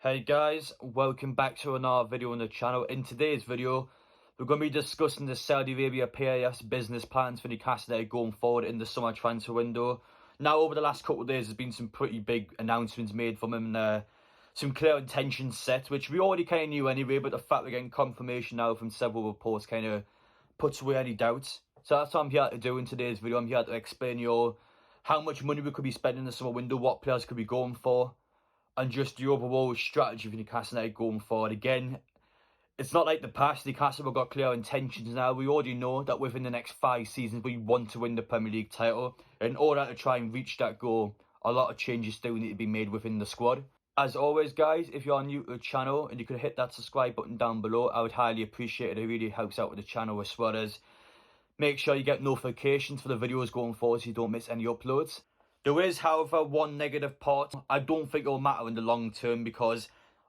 Hey guys, welcome back to another video on the channel. In today's video, we're going to be discussing the Saudi Arabia PIF's business plans for Newcastle United going forward in the summer transfer window. Now, over the last couple of days, there's been some pretty big announcements made from him and some clear intentions set, which we already kind of knew anyway, but the fact we're getting confirmation now from several reports kind of puts away any doubts. So that's what I'm here to do in today's video. I'm here to explain you how much money we could be spending in the summer window, what players could be going for, and just the overall strategy for Newcastle United going forward. Again, it's not like the past. Newcastle have got clear intentions now. We already know that within the next 5 seasons, we want to win the Premier League title. In order to try and reach that goal, a lot of changes still need to be made within the squad. As always, guys, if you are new to the channel and you could hit that subscribe button down below, I would highly appreciate it. It really helps out with the channel, as well as make sure you get notifications for the videos going forward so you don't miss any uploads. There is, however, one negative part. I don't think it will matter in the long term because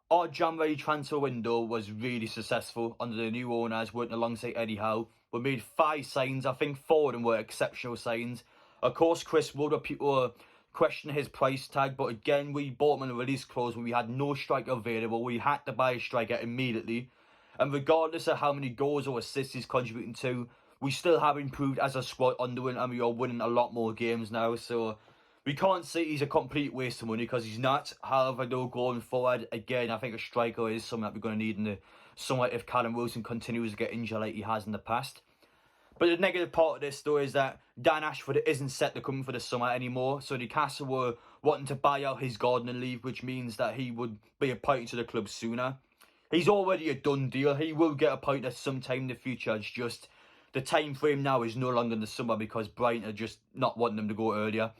our January transfer window was really successful under the new owners working alongside Eddie Howe. We made 5 signs. I think 4 of them were exceptional signs. Of course, Chris Wood, people were questioning his price tag, but again, we bought him on a release clause when we had no striker available. We had to buy a striker immediately. And regardless of how many goals or assists he's contributing to, we still have improved as a squad under him, and we are winning a lot more games now. So we can't say he's a complete waste of money because he's not. However, though, going forward, again, I think a striker is something that we're going to need in the summer if Callum Wilson continues to get injured like he has in the past. But the negative part of this, though, is that Dan Ashford isn't set to come for the summer anymore. So Newcastle were wanting to buy out his gardening leave, which means that he would be appointed to the club sooner. He's already a done deal. He will get appointed sometime in the future. It's just the time frame now is no longer in the summer because Brighton are just not wanting him to go earlier.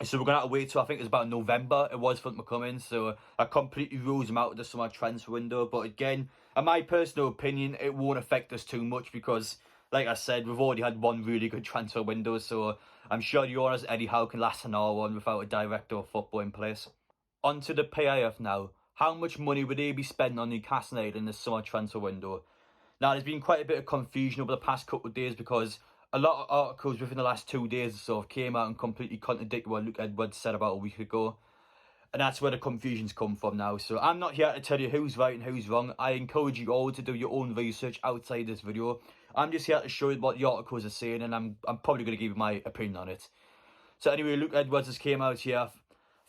So we're going to have to wait till I think it's about November it was for him to come in. So that completely rules him out of the summer transfer window. But again, in my personal opinion, it won't affect us too much because, like I said, we've already had one really good transfer window. So I'm sure the owners, Eddie Howe, can last another one without a director of football in place. On to the PIF now. How much money would they be spending on Newcastle United in the summer transfer window? Now, there's been quite a bit of confusion over the past couple of days because a lot of articles within the last 2 days or so came out and completely contradicted what Luke Edwards said about a week ago. And that's where the confusion's come from now. So I'm not here to tell you who's right and who's wrong. I encourage you all to do your own research outside this video. I'm just here to show you what the articles are saying, and I'm probably going to give you my opinion on it. So anyway, Luke Edwards has came out here a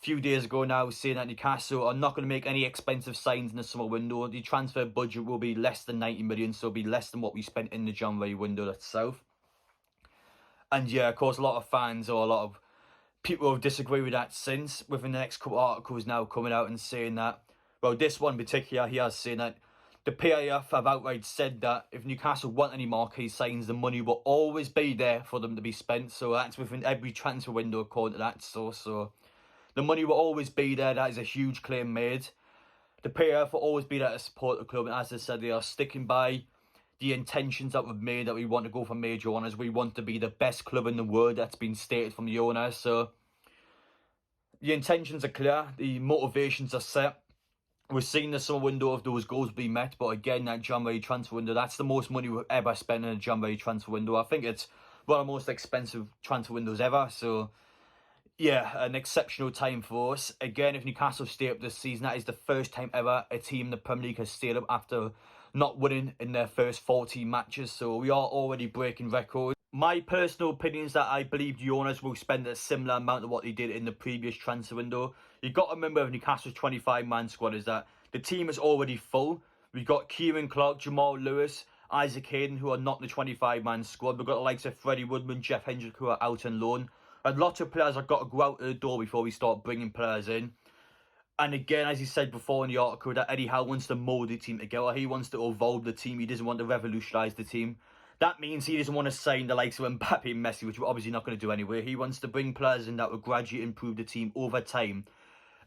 few days ago now saying that Newcastle are not going to make any expensive signs in the summer window. The transfer budget will be less than 90 million, so it'll be less than what we spent in the January window itself. And yeah, of course, a lot of fans or a lot of people have disagreed with that since, within the next couple of articles now coming out and saying that, well, this one in particular, he has saying that the PIF have outright said that if Newcastle want any marquee signs, the money will always be there for them to be spent. So that's within every transfer window according to that source. So the money will always be there. That is a huge claim made. The PIF will always be there to support the club. And as I said, they are sticking by the intentions that we've made, that we want to go for major honours. We want to be the best club in the world. That's been stated from the owners. So the intentions are clear. The motivations are set. We're seeing the summer window of those goals be met. But again, that January transfer window, that's the most money we've ever spent in a January transfer window. I think it's one of the most expensive transfer windows ever. So yeah, an exceptional time for us. Again, if Newcastle stay up this season, that is the first time ever a team in the Premier League has stayed up after not winning in their first 14 matches. So we are already breaking records. My personal opinion is that I believe the owners will spend a similar amount of what they did in the previous transfer window. You've got to remember, Newcastle's 25-man squad is that the team is already full. We've got Kieran Clark, Jamal Lewis, Isaac Hayden, who are not in the 25-man squad. We've got the likes of Freddie Woodman, Jeff Hendrick, who are out on loan. And lots of players have got to go out the door before we start bringing players in. And again, as he said before in the article, that Eddie Howe wants to mould the team together. He wants to evolve the team. He doesn't want to revolutionise the team. That means he doesn't want to sign the likes of Mbappe and Messi, which we're obviously not going to do anyway. He wants to bring players in that will gradually improve the team over time.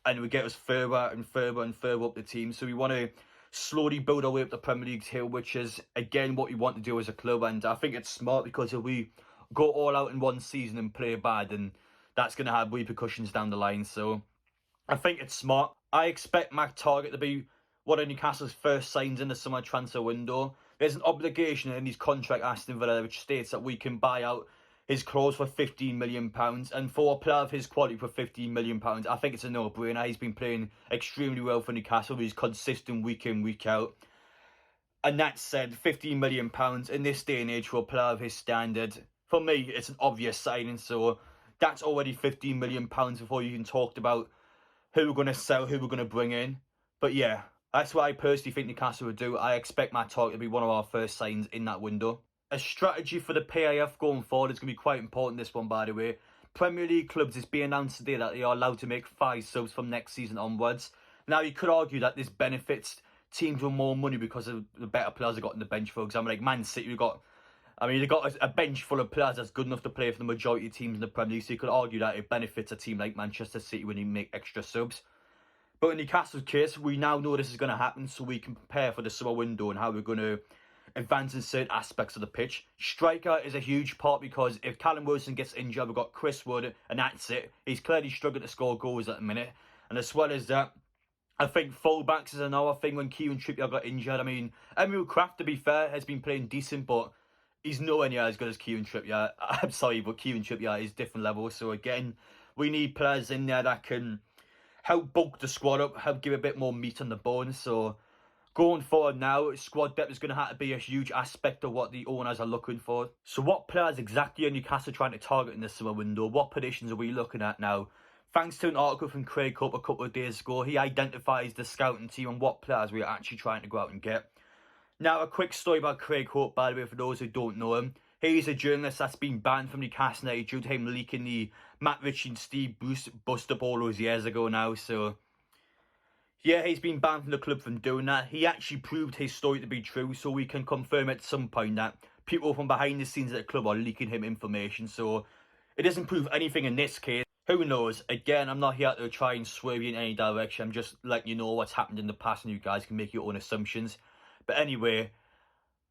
And will get us further and further and further up the team. So we want to slowly build our way up the Premier League's hill, which is, again, what we want to do as a club. And I think it's smart because if we go all out in one season and play bad, then that's going to have repercussions down the line. So I think it's smart. I expect Mac Target to be one of Newcastle's first signs in the summer transfer window. There's an obligation in his contract, Aston Villa, which states that we can buy out his clause for £15 million. And for a player of his quality for £15 million, I think it's a no-brainer. He's been playing extremely well for Newcastle. He's consistent week in, week out. And that said, £15 million in this day and age for a player of his standard, for me, it's an obvious signing. So that's already £15 million before you can talk about who we're going to sell, who we're going to bring in. But yeah, that's what I personally think Newcastle would do. I expect Matt Targett to be one of our first signs in that window. A strategy for the PIF going forward is going to be quite important, this one, by the way. Premier League clubs, it's been announced today that they are allowed to make 5 subs from next season onwards. Now, you could argue that this benefits teams with more money because of the better players they've got on the bench. For example, like Man City, they've got a bench full of players that's good enough to play for the majority of teams in the Premier League. So you could argue that it benefits a team like Manchester City when you make extra subs. But in Newcastle's case, we now know this is going to happen, so we can prepare for the summer window and how we're going to advance in certain aspects of the pitch. Striker is a huge part because if Callum Wilson gets injured, we've got Chris Wood, and that's it. He's clearly struggling to score goals at the minute. And as well as that, I think fullbacks is another thing when Kieran Trippier got injured. I mean, Emil Kraft, to be fair, has been playing decent, but he's nowhere near as good as Kieran Trippier. I'm sorry, but Kieran Trippier is different level. So again, we need players in there that can help bulk the squad up, help give a bit more meat on the bones. So going forward now, squad depth is going to have to be a huge aspect of what the owners are looking for. So what players exactly are Newcastle trying to target in the summer window? What positions are we looking at now? Thanks to an article from Craig Hope a couple of days ago, he identifies the scouting team and what players we are actually trying to go out and get. Now, a quick story about Craig Hope, by the way, for those who don't know him. He's a journalist that's been banned from Newcastle United due to him leaking the Matt Ritchie and Steve Bruce bust-up all those years ago now. So, yeah, he's been banned from the club from doing that. He actually proved his story to be true, so we can confirm at some point that people from behind the scenes at the club are leaking him information. So, it doesn't prove anything in this case. Who knows? Again, I'm not here to try and sway you in any direction. I'm just letting you know what's happened in the past and you guys can make your own assumptions. But anyway,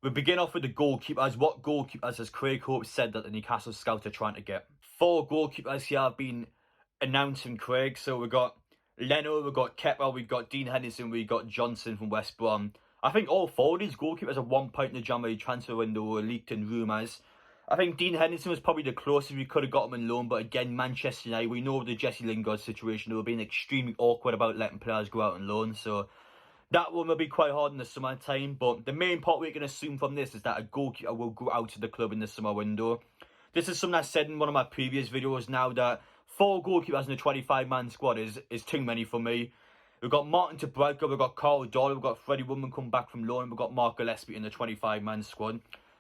we begin off with the goalkeepers. What goalkeepers has Craig Hope said that the Newcastle scouts are trying to get? 4 goalkeepers here have been announced from Craig. So we've got Leno, we've got Kepa, we've got Dean Henderson, we've got Johnson from West Brom. I think all 4 of these goalkeepers at one point in the January transfer window were leaked in rumours. I think Dean Henderson was probably the closest we could have got him on loan. But again, Manchester United, we know the Jesse Lingard situation. They were being extremely awkward about letting players go out on loan. So that one will be quite hard in the summertime. But the main part we can assume from this is that a goalkeeper will go out to the club in the summer window. This is something I said in one of my previous videos now, that 4 goalkeepers in a 25-man squad is too many for me. We've got Martin Tabarka, we've got Carl Dollar, we've got Freddie Woodman come back from loan, and we've got Mark Gillespie in the 25-man squad.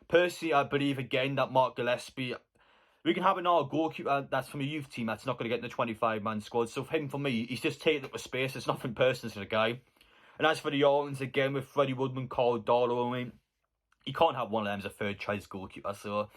Personally, I believe again that Mark Gillespie, we can have another goalkeeper that's from a youth team that's not going to get in the 25-man squad. So for him, for me, he's just taking up a space. It's nothing personal to the guy. And as for the Orleans, again, with Freddie Woodman, Carl Darlow, I mean, you can't have one of them as a third-choice goalkeeper. So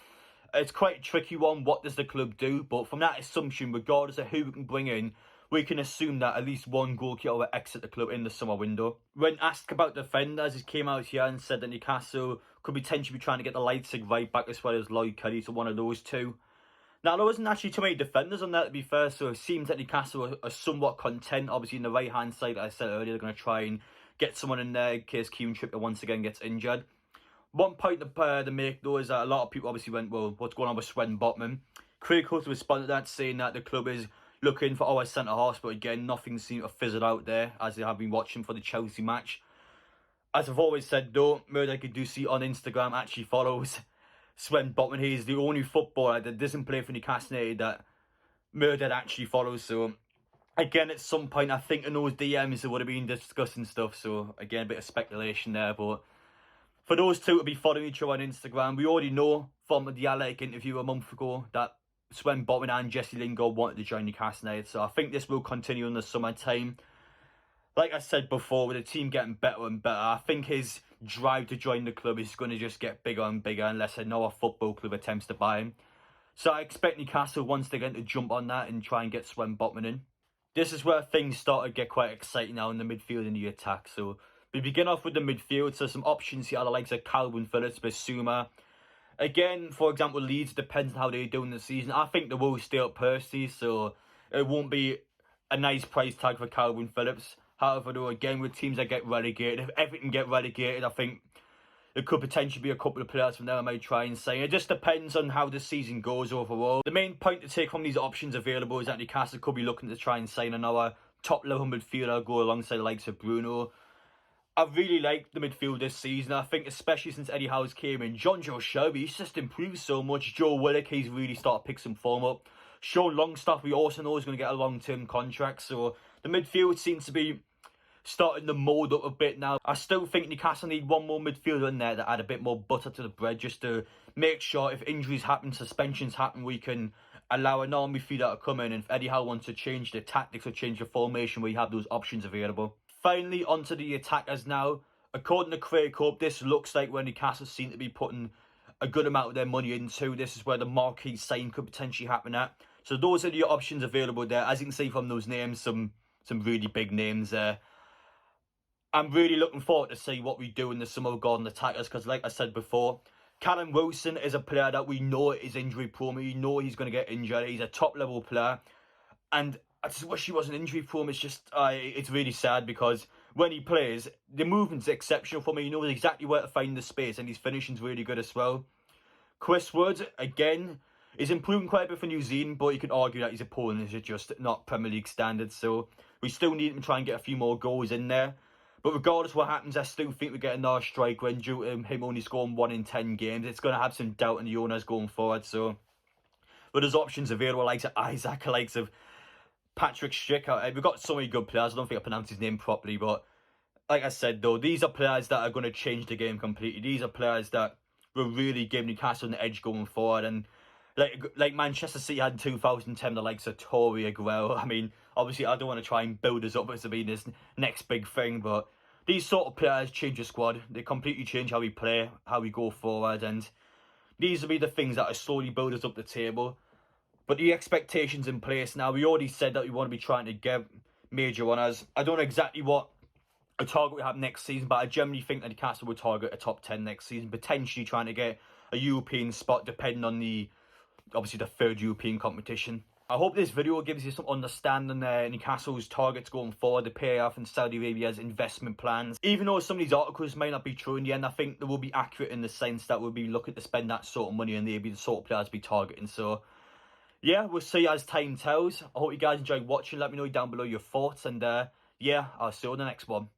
it's quite a tricky one. What does the club do? But from that assumption, regardless of who we can bring in, we can assume that at least one goalkeeper will exit the club in the summer window. When asked about defenders, he came out here and said that Newcastle could potentially be trying to get the Leipzig right back as well as Lloyd Kelly, so one of those two. Now, there wasn't actually too many defenders on there, to be fair, so it seems that Newcastle are somewhat content. Obviously, in the right-hand side, like I said earlier, they're going to try and get someone in there in case Kieran Trippier once again gets injured. One point to make, though, is that a lot of people obviously went, well, what's going on with Sven Botman? Craig Holt responded to that, saying that the club is looking for our centre-halves, but again, nothing seemed to fizzle out there, as they have been watching for the Chelsea match. As I've always said, though, Murdoch Ducey on Instagram actually follows Sven Botman. He is the only footballer that doesn't play for Newcastle United that Murdoch actually follows. So, again, at some point, I think in those DMs, they would have been discussing stuff. So, again, a bit of speculation there. But for those two to be following each other on Instagram, we already know from the Athletic interview a month ago that Sven Botman and Jesse Lingard wanted to join Newcastle United. So I think this will continue in the summertime. Like I said before, with the team getting better and better, I think his drive to join the club is going to just get bigger and bigger unless another football club attempts to buy him. So I expect Newcastle once again to jump on that and try and get Sven Botman in. This is where things start to get quite exciting now in the midfield and the attack. So we begin off with the midfield. So some options here are the likes of Calvin Phillips, Bissouma. Again, for example, Leeds, depends on how they do in the season. I think they will stay up personally, so it won't be a nice price tag for Calvin Phillips. However, though, again, with teams that get relegated, if everything get relegated, I think there could potentially be a couple of players from there I might try and sign. It just depends on how the season goes overall. The main point to take from these options available is that Newcastle could be looking to try and sign another top-level midfielder, go alongside the likes of Bruno. I really like the midfield this season. I think especially since Eddie Howe's came in, John Joe Shelby, he's just improved so much. Joe Willock, he's really started to pick some form up. Sean Longstaff, we also know is going to get a long-term contract. So the midfield seems to be starting to mould up a bit now. I still think Newcastle need one more midfielder in there that add a bit more butter to the bread, just to make sure if injuries happen, suspensions happen, we can allow an army midfielder to come in. And if Eddie Howe wants to change the tactics or change the formation, we have those options available. Finally, onto the attackers now. According to Craig Hope, this looks like where Newcastle seem to be putting a good amount of their money into. This is where the marquee sign could potentially happen at. So those are the options available there. As you can see from those names, some really big names there. I'm really looking forward to see what we do in the summer regarding attackers, because like I said before, Callum Wilson is a player that we know is injury prone. We know he's going to get injured. He's a top level player, and I just wish he wasn't injury prone. It's just, it's really sad, because when he plays, the movement's exceptional for me. He knows exactly where to find the space, and his finishing's really good as well. Chris Wood, again, is improving quite a bit for New Zealand, but you could argue that his opponent is just not Premier League standards. So we still need him to try and get a few more goals in there. But regardless of what happens, I still think we get another strike when due to him only scoring 1 in 10 games. It's going to have some doubt in the owners going forward. So, but there's options available, likes of Isaac, likes of Patrick Schick. We've got so many good players. I don't think I pronounced his name properly. But like I said, though, these are players that are going to change the game completely. These are players that will really give Newcastle an edge going forward. And like Manchester City had in 2010, the likes of Torre, Aguero. I mean, obviously, I don't want to try and build us up as to be this next big thing, but these sort of players change the squad. They completely change how we play, how we go forward, and these will be the things that are slowly build us up the table. But the expectations in place now. We already said that we want to be trying to get major honours. I don't know exactly what a target we have next season, but I generally think that Newcastle will target a top 10 next season, potentially trying to get a European spot, depending on obviously the third European competition. I hope this video gives you some understanding Newcastle's targets going forward, the PIF and Saudi Arabia's investment plans. Even though some of these articles might not be true in the end, I think they will be accurate in the sense that we'll be looking to spend that sort of money and they'll be the sort of players to be targeting. So yeah, we'll see as time tells. I hope you guys enjoyed watching. Let me know down below your thoughts, and yeah, I'll see you on the next one.